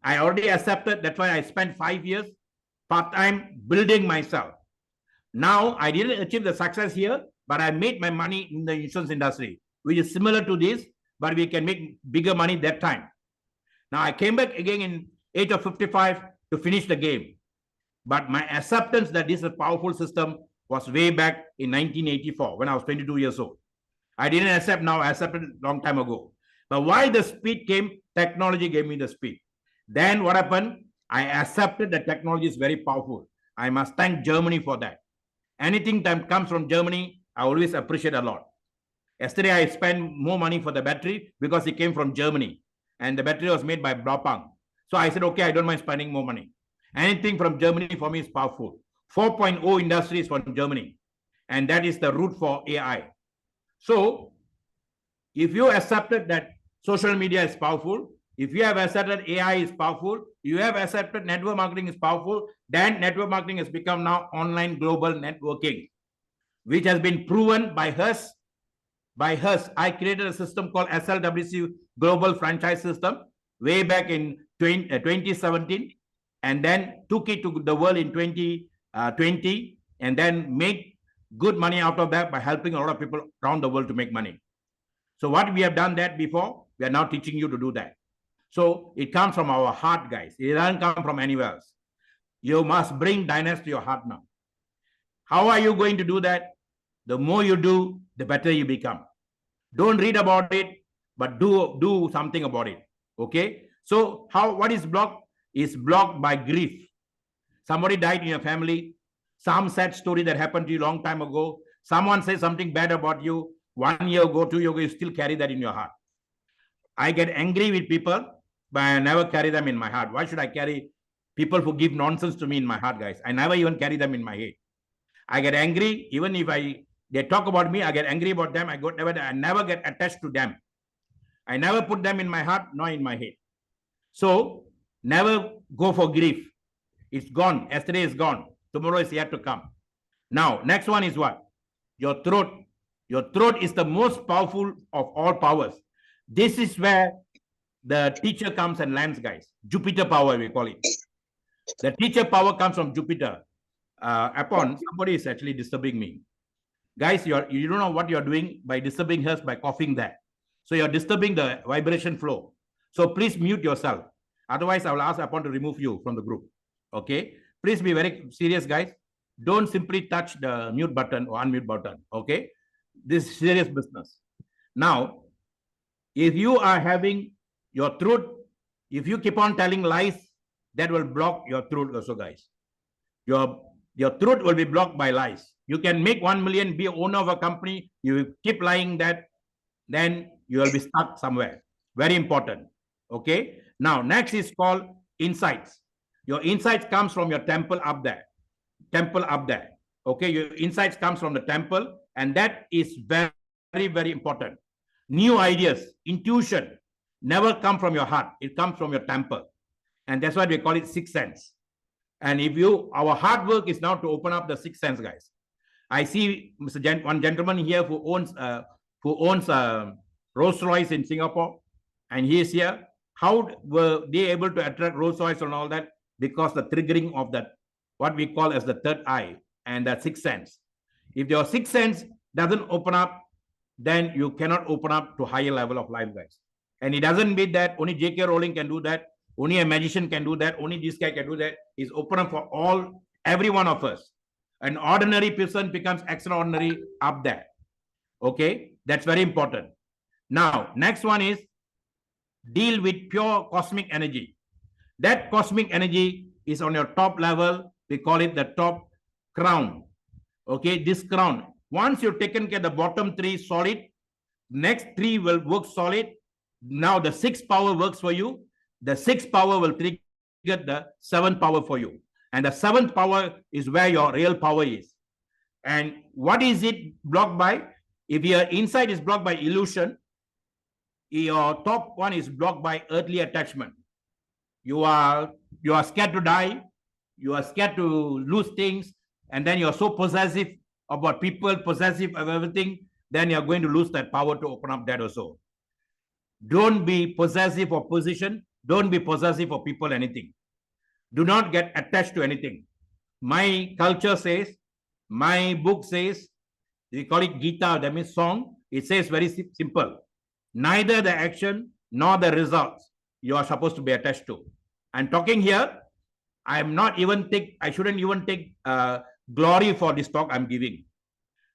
I already accepted. That's why I spent 5 years part-time building myself. Now, I didn't achieve the success here, but I made my money in the insurance industry, which is similar to this, but we can make bigger money that time. Now, I came back again in age of 55 to finish the game. But my acceptance that this is a powerful system was way back in 1984 when I was 22 years old. I didn't accept now, I accepted a long time ago. But why the speed came, technology gave me the speed. Then what happened? I accepted that technology is very powerful. I must thank Germany for that. Anything that comes from Germany, I always appreciate a lot. Yesterday, I spent more money for the battery because it came from Germany. And the battery was made by Blaupang. So I said, okay, I don't mind spending more money. Anything from Germany for me is powerful. 4.0 industry is from Germany. And that is the root for AI. So if you accepted that social media is powerful, if you have accepted AI is powerful, you have accepted network marketing is powerful, then network marketing has become now online global networking, which has been proven by us. By us, I created a system called SLWC Global Franchise System way back in 2017, and then took it to the world in 2020, and then made good money out of that by helping a lot of people around the world to make money. So what we have done that before, we are now teaching you to do that. So it comes from our heart, guys. It doesn't come from anywhere else. You must bring dynasty to your heart now. How are you going to do that? The more you do, the better you become. Don't read about it, but do something about it. Okay? So what is blocked? Is blocked by grief. Somebody died in your family. Some sad story that happened to you a long time ago. Someone says something bad about you 1 year ago, 2 years ago, you still carry that in your heart. I get angry with people, but I never carry them in my heart. Why should I carry people who give nonsense to me in my heart, guys? I never even carry them in my head. I get angry, even if they talk about me, I get angry about them. I never get attached to them. I never put them in my heart, nor in my head. So never go for grief. It's gone. Yesterday is gone. Tomorrow is yet to come. Now, next one is what? Your throat. Your throat is the most powerful of all powers. This is where the teacher comes and lands, guys. Jupiter power, we call it. The teacher power comes from Jupiter. Somebody is actually disturbing me. Guys, you don't know what you're doing by disturbing us by coughing there. So you're disturbing the vibration flow. So please mute yourself. Otherwise, I will ask Apon to remove you from the group. Okay? Please be very serious, guys. Don't simply touch the mute button or unmute button. Okay? This is serious business. Now, if you are having your throat, if you keep on telling lies, that will block your throat also, guys. Your throat will be blocked by lies. You can make 1 million, be owner of a company. You keep lying that, then you will be stuck somewhere. Very important. Okay. Now, next is called insights. Your insights comes from your temple up there. Temple up there. Okay. Your insights comes from the temple, and that is very, very, very important. New ideas, intuition never come from your heart. It comes from your temple. And that's why we call it sixth sense. And our hard work is now to open up the sixth sense, guys. I see one gentleman here who owns Rolls Royce in Singapore, and he is here. How were they able to attract Rolls Royce and all that? Because the triggering of that, what we call as the third eye and that sixth sense. If your sixth sense doesn't open up, then you cannot open up to higher level of life, guys. And it doesn't mean that only J.K. Rowling can do that. Only a magician can do that. Only this guy can do that. It's open up for every one of us. An ordinary person becomes extraordinary up there. Okay? That's very important. Now, next one is deal with pure cosmic energy. That cosmic energy is on your top level. We call it the top crown. Okay, this crown. Once you've taken care of the bottom three solid, next three will work solid. Now the sixth power works for you. The sixth power will trigger the seventh power for you. And the seventh power is where your real power is. And what is it blocked by? If your inside is blocked by illusion, your top one is blocked by earthly attachment. You are scared to die. You are scared to lose things. And then you're so possessive about people, possessive of everything. Then you're going to lose that power to open up that also. Don't be possessive of position. Don't be possessive of people, anything. Do not get attached to anything. My culture says, my book says, we call it Gita, that means song. It says very simple. Neither the action nor the results you are supposed to be attached to. I'm talking here. I shouldn't even take glory for this talk I'm giving.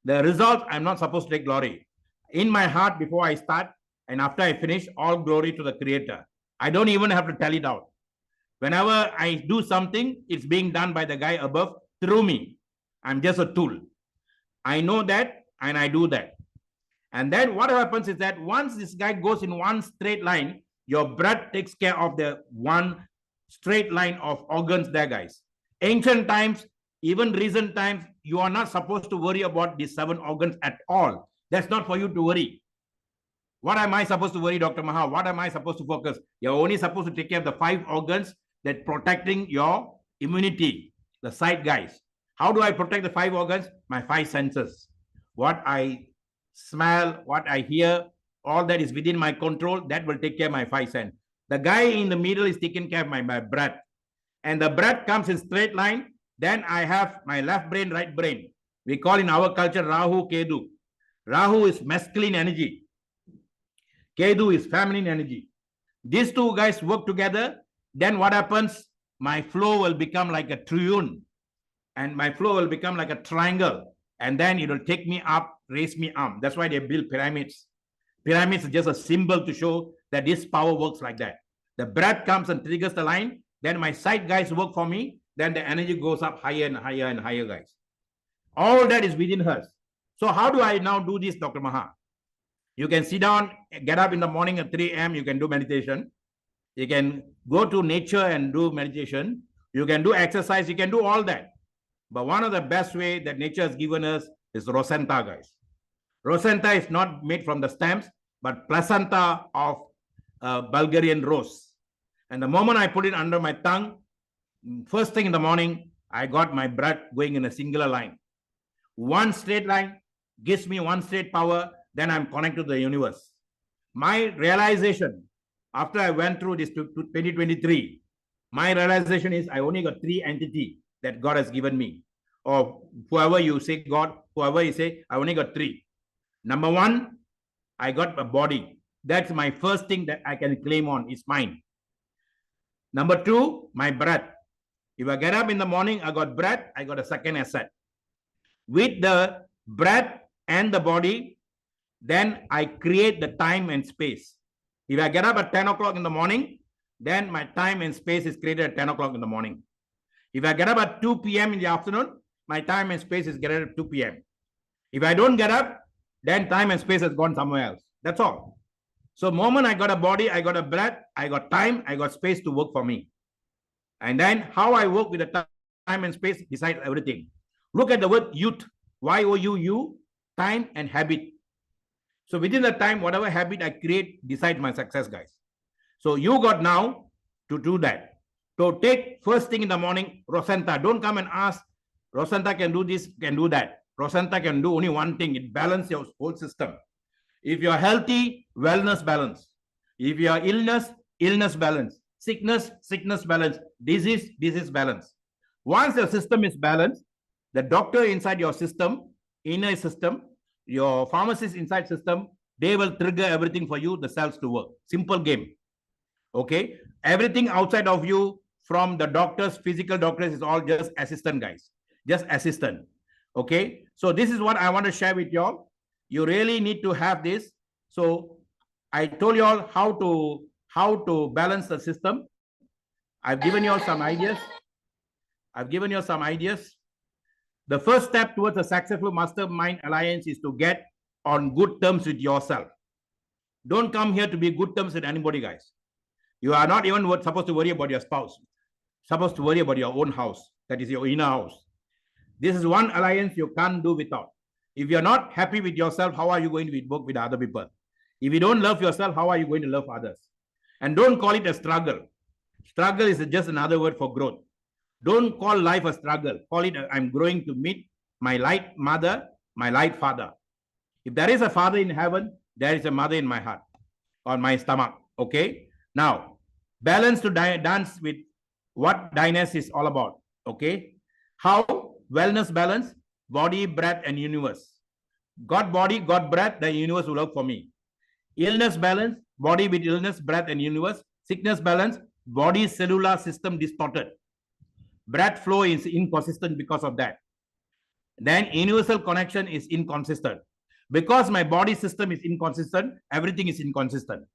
The results, I'm not supposed to take glory. In my heart, before I start and after I finish, all glory to the Creator. I don't even have to tell it out. Whenever I do something, it's being done by the guy above through me. I'm just a tool. I know that and I do that. And then what happens is that once this guy goes in one straight line, your breath takes care of the one straight line of organs there, guys. Ancient times, even recent times, you are not supposed to worry about these 7 organs at all. That's not for you to worry. What am I supposed to worry, Dr. Maha? What am I supposed to focus? You're only supposed to take care of the 5 organs that protecting your immunity, the sight, guys. How do I protect the 5 organs? My 5 senses. What I smell, what I hear, all that is within my control. That will take care of my 5 senses. The guy in the middle is taking care of my breath. And the breath comes in straight line. Then I have my left brain, right brain. We call in our culture Rahu, Kedu. Rahu is masculine energy. Kedu is feminine energy. These 2 guys work together. Then what happens? My flow will become like a triune. And my flow will become like a triangle. And then it will take me up, raise me up. That's why they build pyramids. Pyramids is just a symbol to show that this power works like that. The breath comes and triggers the line. Then my sight guys work for me. Then the energy goes up higher and higher and higher, guys. All that is within her. So how do I now do this, Dr. Maha? You can sit down, get up in the morning at 3 a.m. You can do meditation. You can go to nature and do meditation. You can do exercise. You can do all that. But one of the best way that nature has given us is Rosenta, guys. Rosenta is not made from the stems, but placenta of Bulgarian rose. And the moment I put it under my tongue, first thing in the morning, I got my breath going in a singular line. One straight line gives me one straight power, then I'm connected to the universe. My realization, after I went through this 2023, my realization is I only got 3 entities that God has given me. Or whoever you say God, whoever you say, I only got 3. Number 1, I got a body. That's my first thing that I can claim on, is mine. Number 2, my breath. If I get up in the morning, I got breath, I got a second asset. With the breath and the body, then I create the time and space. If I get up at 10 o'clock in the morning, then my time and space is created at 10 o'clock in the morning. If I get up at 2 p.m. in the afternoon, my time and space is created at 2 p.m. If I don't get up, then time and space has gone somewhere else. That's all. So the moment I got a body, I got a breath, I got time, I got space to work for me. And then how I work with the time and space decides everything. Look at the word youth, Y-O-U-U, time and habit. So within the time, whatever habit I create decides my success, guys. So you got now to do that. So take first thing in the morning, Rosenta. Don't come and ask, Rosenta can do this, can do that. Rosenta can do only one thing. It balances your whole system. If you're healthy, wellness balance. If you are illness, illness balance. Sickness, sickness balance. Disease, disease balance. Once your system is balanced, the doctor inside your system, inner system, your pharmacist inside system, they will trigger everything for you, the cells to work. Simple game. Okay? Everything outside of you, from the doctors, physical doctors, is all just assistant, guys. Just assistant. Okay? So this is what I want to share with you all. You really need to have this. So I told you all how to balance the system. I've given you all some ideas. The first step towards a successful mastermind alliance is to get on good terms with yourself. Don't come here to be good terms with anybody, guys. You are not even supposed to worry about your spouse. Supposed to worry about your own house. That is your inner house. This is one alliance you can't do without. If you're not happy with yourself, how are you going to work with other people? If you don't love yourself, how are you going to love others? And don't call it a struggle. Struggle is just another word for growth. Don't call life a struggle. Call it, I'm growing to meet my light mother, my light father. If there is a father in heaven, there is a mother in my heart, on my stomach. Okay. Now, balance to dance with what Dynast is all about. Okay. How? Wellness balance, body, breath, and universe. God body, God breath, the universe will work for me. Illness balance, body with illness, breath, and universe. Sickness balance, body cellular system distorted. Breath flow is inconsistent because of that. Then universal connection is inconsistent. Because my body system is inconsistent, everything is inconsistent.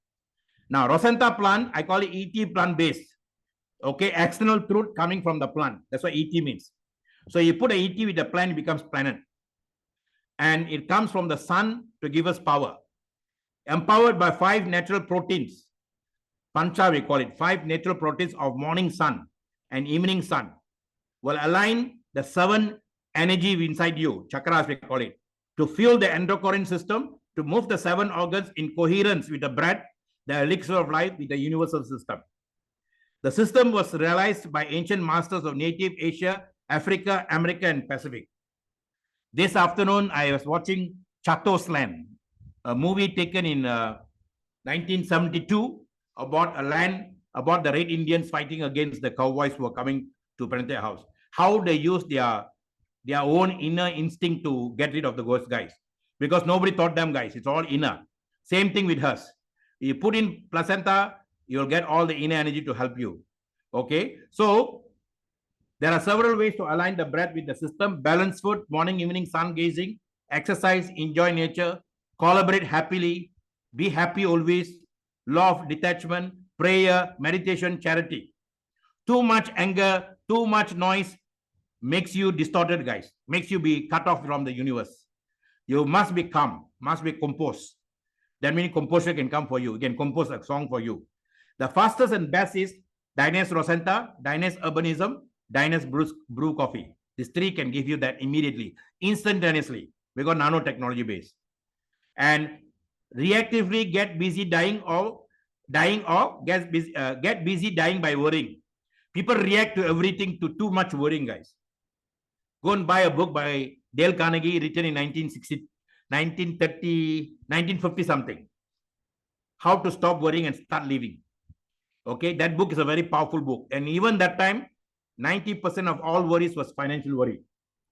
Now, Rosenta plant, I call it ET plant based. Okay, external truth coming from the plant. That's what ET means. So you put a ET with the plant, it becomes planet. And it comes from the sun to give us power. Empowered by 5 natural proteins. Pancha, we call it. 5 natural proteins of morning sun and evening sun will align the 7 energy inside you, chakras we call it, to fuel the endocrine system, to move the 7 organs in coherence with the breath, the elixir of life, with the universal system. The system was realized by ancient masters of native Asia, Africa, America, and Pacific. This afternoon, I was watching Chatos Land, a movie taken in 1972 about a land, about the Red Indians fighting against the cowboys who were coming to protect their house. How they used their own inner instinct to get rid of the ghost guys. Because nobody taught them, guys. It's all inner. Same thing with us. You put in placenta, you'll get all the inner energy to help you. Okay? So, there are several ways to align the breath with the system. Balanced food, morning, evening, sun gazing, exercise, enjoy nature, collaborate happily, be happy always, law of detachment, prayer, meditation, charity. Too much anger, too much noise makes you distorted, guys. Makes you be cut off from the universe. You must be calm, must be composed. That means composure can come for you. It can compose a song for you. The fastest and best is Dynast Rosenta, Dynast Urbanism, Dynast Brew Coffee. These 3 can give you that immediately, instantaneously. We got nanotechnology based. And reactively get busy dying or get busy dying by worrying. People react to everything, to too much worrying, guys. Go and buy a book by Dale Carnegie, written in 1950 something. How to stop worrying and start living. Okay, that book is a very powerful book. And even that time, 90% of all worries was financial worry.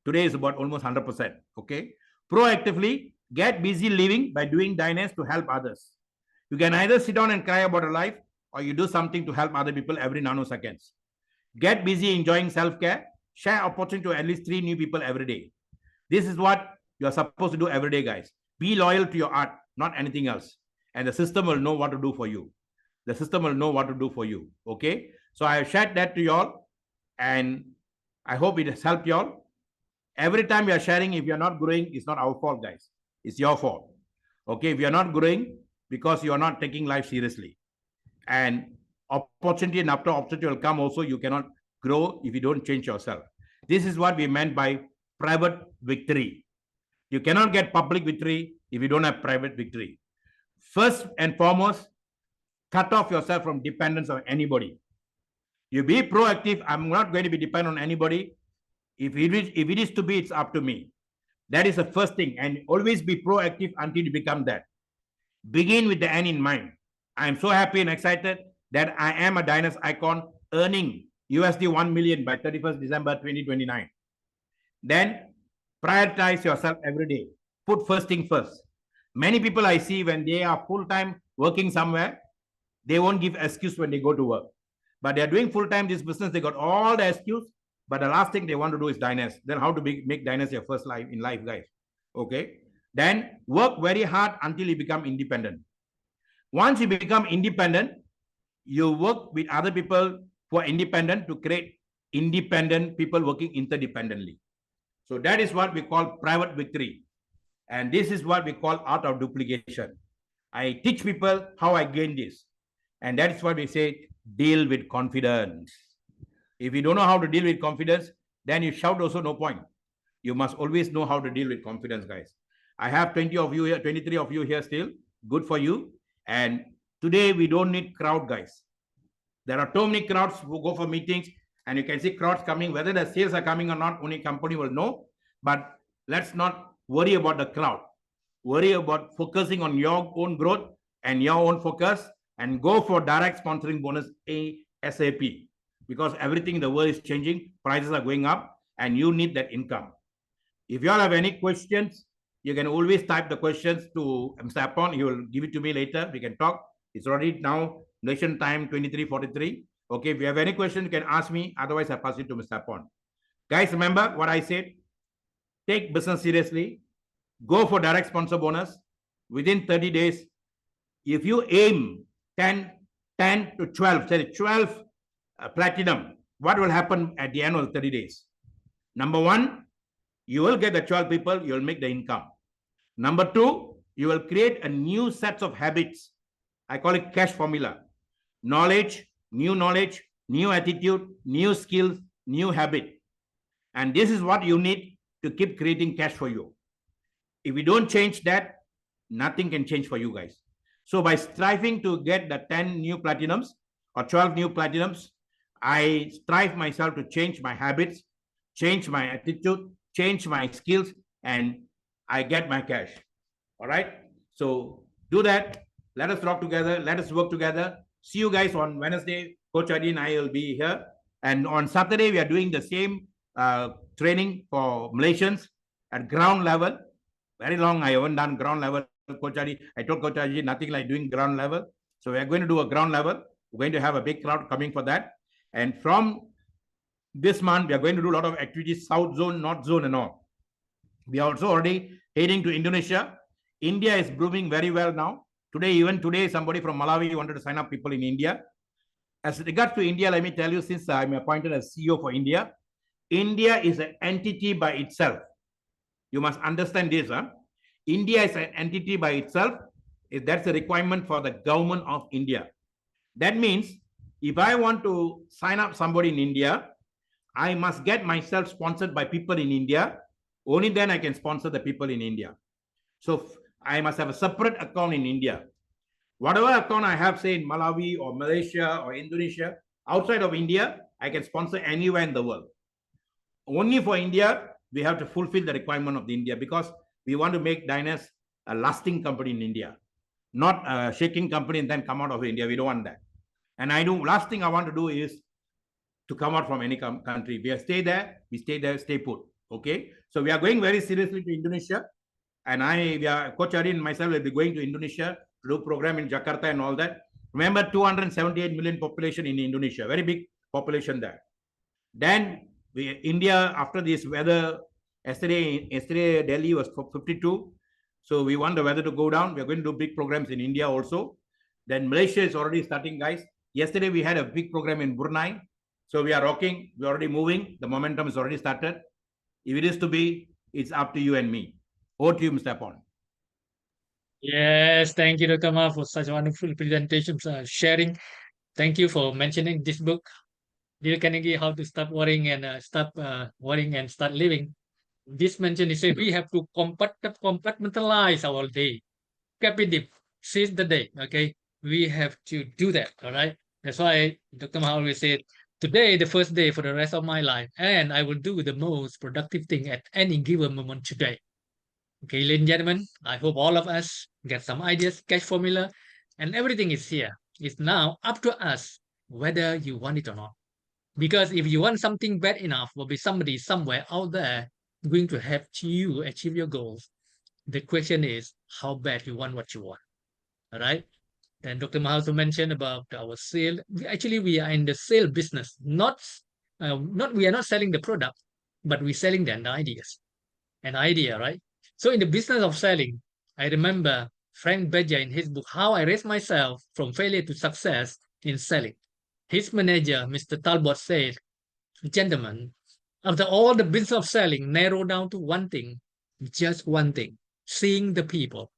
Today is about almost 100%. Okay, proactively get busy living by doing Dynast to help others. You can either sit down and cry about a life, or you do something to help other people every nanoseconds. Get busy enjoying self-care. Share opportunity to at least 3 new people every day. This is what you're supposed to do every day, guys. Be loyal to your art, not anything else. And the system will know what to do for you. The system will know what to do for you. Okay? So I have shared that to you all. And I hope it has helped you all. Every time we are sharing, if you're not growing, it's not our fault, guys. It's your fault. Okay? If you're not growing, because you are not taking life seriously. And opportunity and after opportunity will come also, you cannot grow if you don't change yourself. This is what we meant by private victory. You cannot get public victory if you don't have private victory. First and foremost, cut off yourself from dependence on anybody. You be proactive. I'm not going to be dependent on anybody. If it is to be, it's up to me. That is the first thing. And always be proactive until you become that. Begin with the end in mind. I am so happy and excited that I am a Dynast icon earning USD 1 million by 31st December 2029. Then prioritize yourself every day. Put first thing first. Many people I see, when they are full-time working somewhere, they won't give excuse when they go to work. But they're doing full-time this business, they got all the excuse, but the last thing they want to do is Dynast. Then how to make Dynast your first life in life, guys? Okay. Then work very hard until you become independent. Once you become independent, you work with other people who are independent to create independent people working interdependently. So that is what we call private victory. And this is what we call art of duplication. I teach people how I gain this. And that is what we say, deal with confidence. If you don't know how to deal with confidence, then you shout also no point. You must always know how to deal with confidence, guys. I have 20 of you here, 23 of you here still. Good for you. And today we don't need crowd, guys. There are too many crowds who go for meetings, and you can see crowds coming. Whether the sales are coming or not, only company will know. But let's not worry about the crowd. Worry about focusing on your own growth and your own focus, and go for direct sponsoring bonus ASAP, because everything in the world is changing. Prices are going up, and you need that income. If you all have any questions, you can always type the questions to Mr. Apon. He will give it to me later. We can talk. It's already now nation time 23:43. Okay, if you have any question, you can ask me. Otherwise, I pass it to Mr. Apon. Guys, remember what I said. Take business seriously. Go for direct sponsor bonus. Within 30 days, if you aim 10 to 12, say 12 platinum, what will happen at the end of the 30 days? Number one, you will get the 12 people, you will make the income. Number two, you will create a new set of habits. I call it cash formula. Knowledge, new attitude, new skills, new habit. And this is what you need to keep creating cash for you. If we don't change that, nothing can change for you guys. So by striving to get the 10 new platinums or 12 new platinums, I strive myself to change my habits, change my attitude, change my skills, and I get my cash. All right. So do that. Let us rock together. Let us work together. See you guys on Wednesday. Coach Adi and I will be here. And on Saturday, we are doing the same training for Malaysians at ground level. Very long, I haven't done ground level. Coach Adi, I told Coach Adi, nothing like doing ground level. So we are going to do a ground level. We're going to have a big crowd coming for that. And from this month, we are going to do a lot of activities, South Zone, North Zone, and all. We are also already heading to Indonesia. India is blooming very well now. Even today, somebody from Malawi wanted to sign up people in India. As regards to India, let me tell you, since I'm appointed as CEO for India, India is an entity by itself. You must understand this. India is an entity by itself. That's a requirement for the government of India. That means if I want to sign up somebody in India, I must get myself sponsored by people in India. Only then I can sponsor the people in India. So I must have a separate account in India. Whatever account I have, say in Malawi or Malaysia or Indonesia, outside of India, I can sponsor anywhere in the world. Only for India, we have to fulfill the requirement of the India, because we want to make Dynas a lasting company in India, not a shaking company and then come out of India. We don't want that. And last thing I want to do is to come out from any country. We stay there, stay put. Okay. So we are going very seriously to Indonesia. And Coach Adi and myself will be going to Indonesia to do program in Jakarta and all that. Remember, 278 million population in Indonesia, very big population there. Then India, after this weather, yesterday Delhi was 52. So we want the weather to go down. We are going to do big programs in India also. Then Malaysia is already starting, guys. Yesterday we had a big program in Brunei. So we are rocking. We're already moving. The momentum is already started. If it is to be, it's up to you and me. Over to you, Mr. Apon. Yes, thank you, Dr. Ma, for such wonderful presentations, sharing. Thank you for mentioning this book, Dale Carnegie, How to Stop Worrying and Stop Worrying and Start Living. This mention is that we have to compartmentalize our day. Keep it deep. Seize the day. Okay, we have to do that. All right. That's why Dr. Ma always said, today the first day for the rest of my life, and I will do the most productive thing at any given moment today. Okay, ladies and gentlemen, I hope all of us get some ideas, cash formula, and everything is here. It's now up to us whether you want it or not. Because if you want something bad enough, will be somebody somewhere out there going to help you achieve your goals. The question is how bad you want what you want. All right. And Dr. Ma also mentioned about our sale. Actually, we are in the sale business. We are not selling the product, but we're selling the ideas. An idea, right? So in the business of selling, I remember Frank Beja in his book, How I Raised Myself from Failure to Success in Selling. His manager, Mr. Talbot, said, gentlemen, after all the business of selling, narrow down to one thing, just one thing, seeing the people.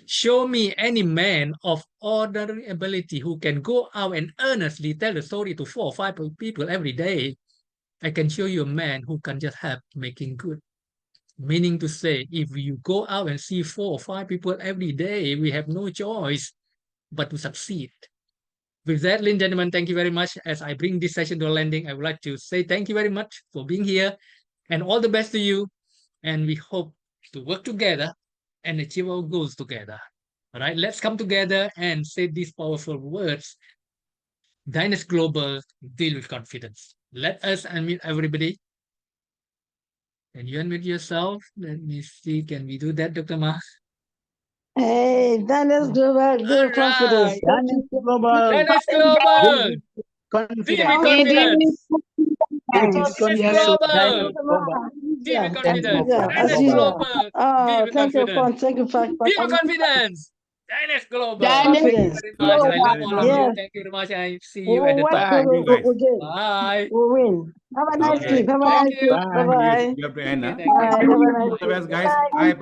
Show me any man of ordinary ability who can go out and earnestly tell the story to 4 or 5 people every day. I can show you a man who can just help making good. Meaning to say, if you go out and see 4 or 5 people every day, we have no choice but to succeed. With that, ladies and gentlemen, thank you very much. As I bring this session to a landing, I would like to say thank you very much for being here and all the best to you. And we hope to work together and achieve our goals together. All right, let's come together and say these powerful words. Dynas Global, deal with confidence. Let us unmute everybody. Can you unmute yourself? Let me see. Can we do that, Dr. Ma? Hey, Dynas Global, deal with confidence. Dynas Global, Dynas Global, confidence. deal with confidence. Dynas Global, deal with confidence. As Dynas usual. Global, deal Oh, with thank you, confidence. Thank you, for Deal with confidence. Dynas Global. confidence. Thank you very much. I love all of you. Yes. Thank you very much. I see you at We'll the work, top. Thank you, guys. we'll get. Bye. We'll win. Have a nice Okay. trip. Have a Thank nice you. trip. Bye-bye. You have to end, huh? Thank you. Bye. Have a nice All the trip. best, guys. Bye.